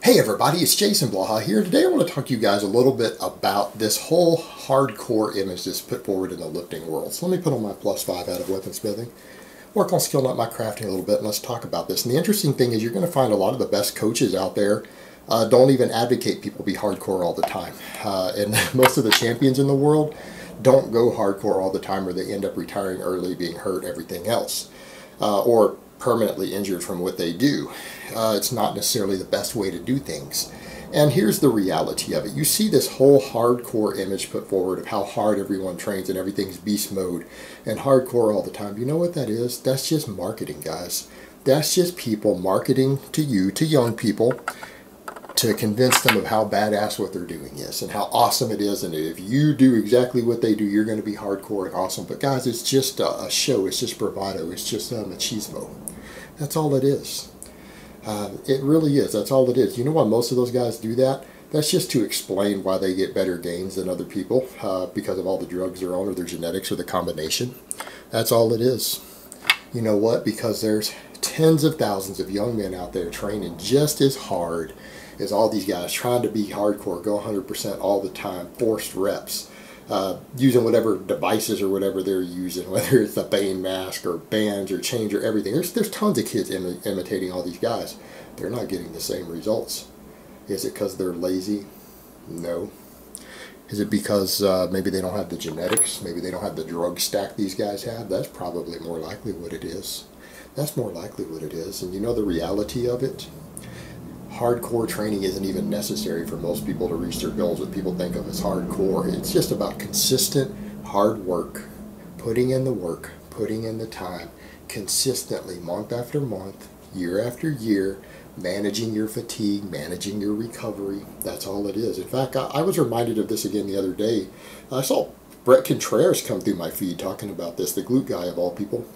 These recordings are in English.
Hey everybody, it's Jason Blaha here. Today I want to talk to you guys a little bit about this whole hardcore image that's put forward in the lifting world. So let me put on my +5 out of weaponsmithing, work on skilling up my crafting a little bit, and let's talk about this. And the interesting thing is you're going to find a lot of the best coaches out there don't even advocate people be hardcore all the time. And most of the champions in the world don't go hardcore all the time, or they end up retiring early, being hurt, everything else. Or permanently injured from what they do. It's not necessarily the best way to do things. And here's the reality of it. You see this whole hardcore image put forward of how hard everyone trains and everything's beast mode and hardcore all the time. You know what that is? That's just marketing, guys. That's just people marketing to you, to young people, to convince them of how badass what they're doing is and how awesome it is, and if you do exactly what they do, you're going to be hardcore and awesome. But guys, it's just a show. It's just bravado. It's just machismo. That's all it is. It really is. That's all it is. You know why most of those guys do that? That's just to explain why they get better gains than other people because of all the drugs they're on, or their genetics, or the combination. That's all it is. You know what? Because there's tens of thousands of young men out there training just as hard as all these guys, trying to be hardcore, go 100% all the time, forced reps, using whatever devices or whatever they're using, whether it's a Bane mask or bands or chains or everything. There's tons of kids imitating all these guys. They're not getting the same results. Is it because they're lazy? No. Is it because maybe they don't have the genetics? Maybe they don't have the drug stack these guys have? That's probably more likely what it is. That's more likely what it is. And you know the reality of it? Hardcore training isn't even necessary for most people to reach their goals. What people think of as hardcore, it's just about consistent hard work, putting in the work, putting in the time, consistently, month after month, year after year, managing your fatigue, managing your recovery. That's all it is. In fact, I was reminded of this again the other day. I saw Brett Contreras come through my feed talking about this, the glute guy of all people.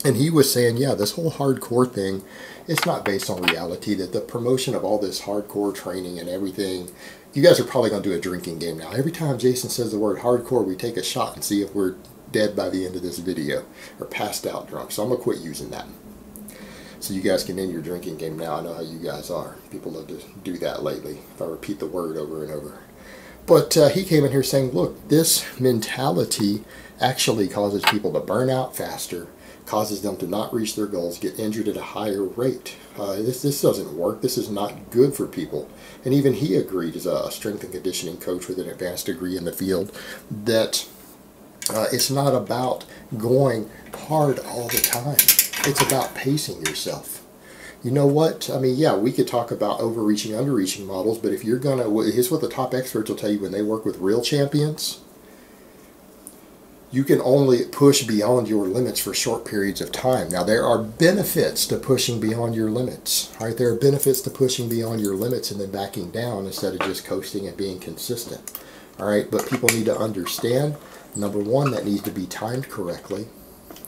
And he was saying, yeah, this whole hardcore thing, it's not based on reality, that the promotion of all this hardcore training and everything, you guys are probably going to do a drinking game now. Every time Jason says the word hardcore, we take a shot and see if we're dead by the end of this video or passed out drunk. So I'm going to quit using that. So you guys can end your drinking game now. I know how you guys are. People love to do that lately, if I repeat the word over and over. But he came in here saying, look, this mentality actually causes people to burn out faster, causes them to not reach their goals, get injured at a higher rate. This doesn't work. This is not good for people. And even he agreed, as a strength and conditioning coach with an advanced degree in the field, that it's not about going hard all the time. It's about pacing yourself. You know what? I mean, yeah, we could talk about overreaching, underreaching models, but if you're going to, here's what the top experts will tell you when they work with real champions. You can only push beyond your limits for short periods of time. Now, there are benefits to pushing beyond your limits. All right, there are benefits to pushing beyond your limits and then backing down instead of just coasting and being consistent. All right, but people need to understand, number one, that needs to be timed correctly.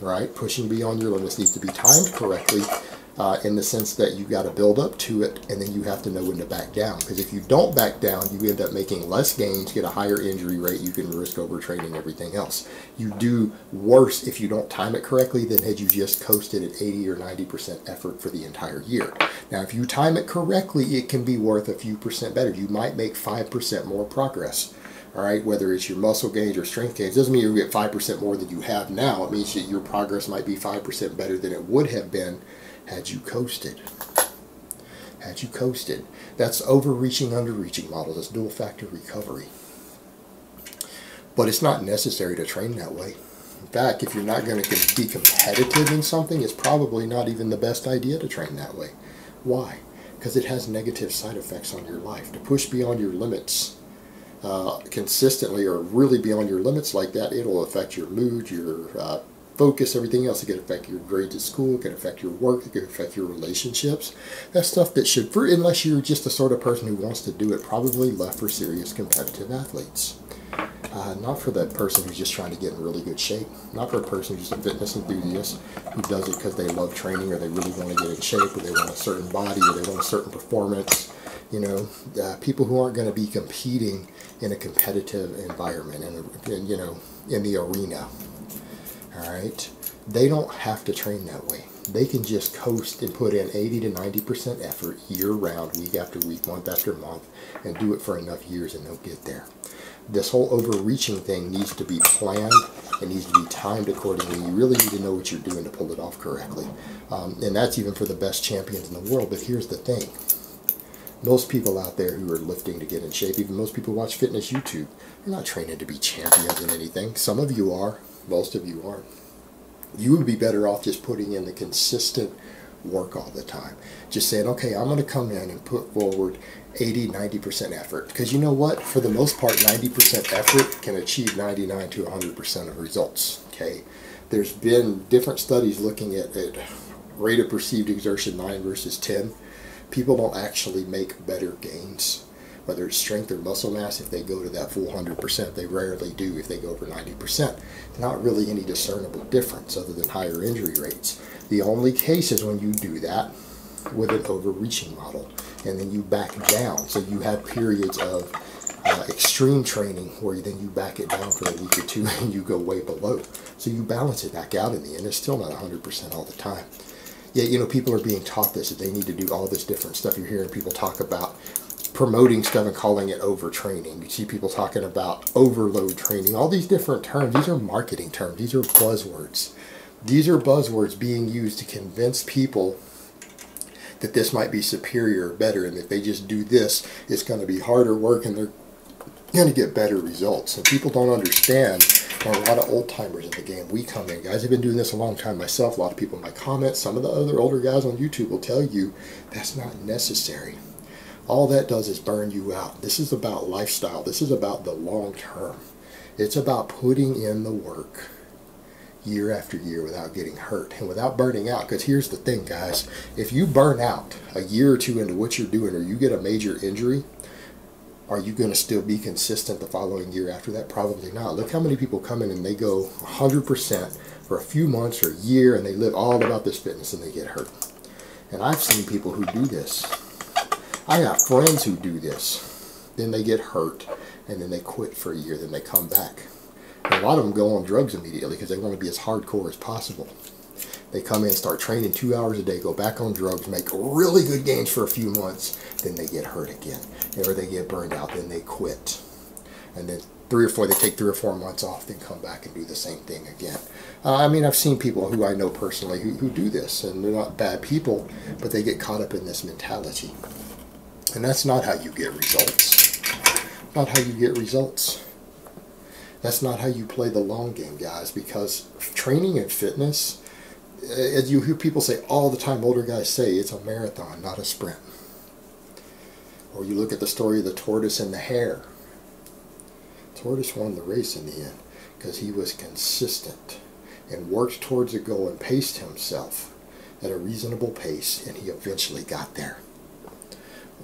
Right, pushing beyond your limits needs to be timed correctly in the sense that you got to build up to it, and then you have to know when to back down. Because if you don't back down, you end up making less gains, get a higher injury rate, you can risk overtraining, everything else. You do worse if you don't time it correctly than had you just coasted at 80 or 90% effort for the entire year. Now, if you time it correctly, it can be worth a few percent better. You might make 5% more progress. All right, whether it's your muscle gains or strength gains, doesn't mean you get 5% more than you have now. It means that your progress might be 5% better than it would have been had you coasted. Had you coasted. That's overreaching, underreaching models. That's dual factor recovery. But it's not necessary to train that way. In fact, if you're not going to be competitive in something, it's probably not even the best idea to train that way. Why? Because it has negative side effects on your life. To push beyond your limits consistently, or really beyond your limits like that, it'll affect your mood, your focus, everything else. It can affect your grades at school, it can affect your work, it can affect your relationships. That's stuff that should, unless you're just the sort of person who wants to do it, probably left for serious competitive athletes. Not for that person who's just trying to get in really good shape. Not for a person who's just a fitness enthusiast who does it because they love training, or they really want to get in shape, or they want a certain body, or they want a certain performance. You know, people who aren't going to be competing in a competitive environment, and you know, in the arena. All right, they don't have to train that way. they can just coast and put in 80 to 90% effort year round, week after week, month after month, and do it for enough years and they'll get there. This whole overreaching thing needs to be planned. It needs to be timed accordingly. You really need to know what you're doing to pull it off correctly. And that's even for the best champions in the world. But here's the thing. Most people out there who are lifting to get in shape, even most people who watch fitness YouTube, you're not training to be champions in anything. Some of you are. Most of you aren't. You would be better off just putting in the consistent work all the time. Just saying, okay, I'm going to come in and put forward 80, 90% effort. Because you know what? For the most part, 90% effort can achieve 99 to 100% of results. Okay? There's been different studies looking at rate of perceived exertion 9 versus 10. People don't actually make better gains, whether it's strength or muscle mass, if they go to that full 100%. They rarely do if they go over 90%. Not really any discernible difference other than higher injury rates. The only case is when you do that with an overreaching model, and then you back down. So you have periods of extreme training where then you back it down for a week or two and you go way below. So you balance it back out in the end. It's still not 100% all the time. Yet, you know, people are being taught this, that they need to do all this different stuff. You're hearing people talk about promoting stuff and calling it overtraining. You see people talking about overload training. All these different terms, these are marketing terms. These are buzzwords. These are buzzwords being used to convince people that this might be superior or better, and if they just do this, it's going to be harder work and they're going to get better results. And people don't understand. There are a lot of old timers in the game. We come in, guys. I've been doing this a long time myself. A lot of people in my comments, some of the other older guys on YouTube will tell you that's not necessary. All that does is burn you out. This is about lifestyle. This is about the long term. It's about putting in the work year after year without getting hurt and without burning out. Because here's the thing, guys. If you burn out a year or two into what you're doing, or you get a major injury, are you going to still be consistent the following year after that? Probably not. Look how many people come in and they go 100% for a few months or a year, and they live all about this fitness and they get hurt. And I've seen people who do this. I have friends who do this. Then they get hurt, and then they quit for a year, then they come back. And a lot of them go on drugs immediately because they want to be as hardcore as possible. They come in, start training 2 hours a day, go back on drugs, make really good gains for a few months, then they get hurt again. Or they get burned out, then they quit. And then they take 3 or 4 months off, then come back and do the same thing again. I mean, I've seen people who I know personally who do this, and they're not bad people, but they get caught up in this mentality. And that's not how you get results. Not how you get results. That's not how you play the long game, guys, because training and fitness, as you hear people say all the time, older guys say, it's a marathon, not a sprint. Or you look at the story of the tortoise and the hare. Tortoise won the race in the end because he was consistent and worked towards a goal and paced himself at a reasonable pace, and he eventually got there.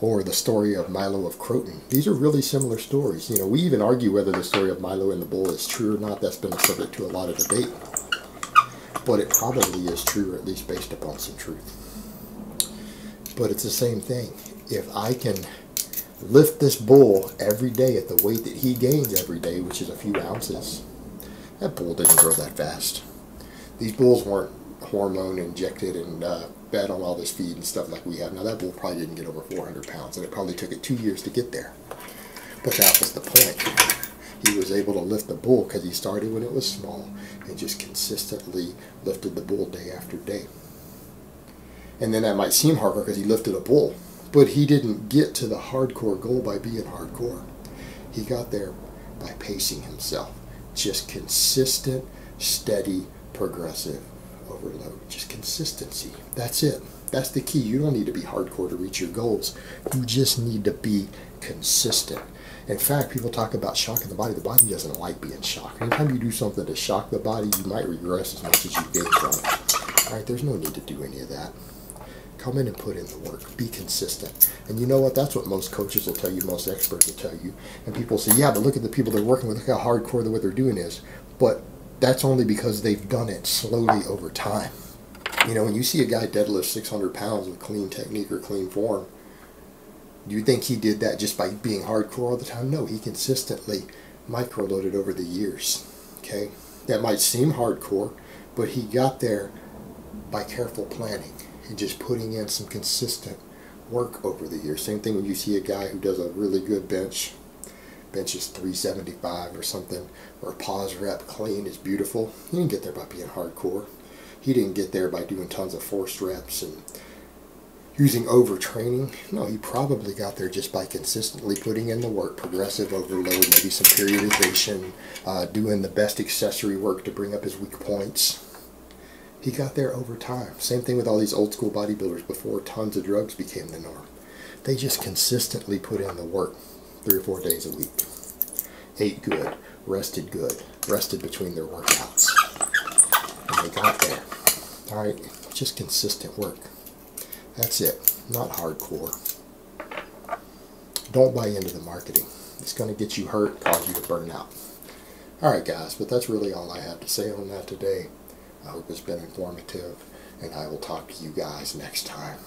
Or the story of Milo of Croton. These are really similar stories. You know, we even argue whether the story of Milo and the bull is true or not. That's been a subject to a lot of debate. But it probably is true, or at least based upon some truth. But it's the same thing. If I can lift this bull every day at the weight that he gains every day, which is a few ounces, that bull didn't grow that fast. These bulls weren't hormone injected and fed on all this feed and stuff like we have. Now that bull probably didn't get over 400 pounds, and it probably took it 2 years to get there. But that was the point. He was able to lift the bull because he started when it was small and just consistently lifted the bull day after day. And then that might seem hardcore because he lifted a bull, but he didn't get to the hardcore goal by being hardcore. He got there by pacing himself. Just consistent, steady, progressive overload. Just consistency. That's it. That's the key. You don't need to be hardcore to reach your goals. You just need to be consistent. In fact, people talk about shocking the body. The body doesn't like being shocked. Anytime you do something to shock the body, you might regress as much as you gain from it. All right, there's no need to do any of that. Come in and put in the work. Be consistent. And you know what? That's what most coaches will tell you, most experts will tell you. And people say, yeah, but look at the people they're working with. Look how hardcore what they're doing is. But that's only because they've done it slowly over time. You know, when you see a guy deadlift 600 pounds with clean technique or clean form, do you think he did that just by being hardcore all the time? No, he consistently micro-loaded over the years. Okay? That might seem hardcore, but he got there by careful planning and just putting in some consistent work over the years. Same thing when you see a guy who does a really good benches 375 or something, or a pause rep clean is beautiful. He didn't get there by being hardcore. He didn't get there by doing tons of forced reps and using overtraining. No, he probably got there just by consistently putting in the work, progressive overload, maybe some periodization, doing the best accessory work to bring up his weak points. He got there over time. Same thing with all these old school bodybuilders before tons of drugs became the norm. They just consistently put in the work 3 or 4 days a week. Ate good, rested between their workouts. And they got there. Alright, just consistent work. That's it. Not hardcore. Don't buy into the marketing. It's going to get you hurt, cause you to burn out. Alright guys, but that's really all I have to say on that today. I hope it's been informative, and I will talk to you guys next time.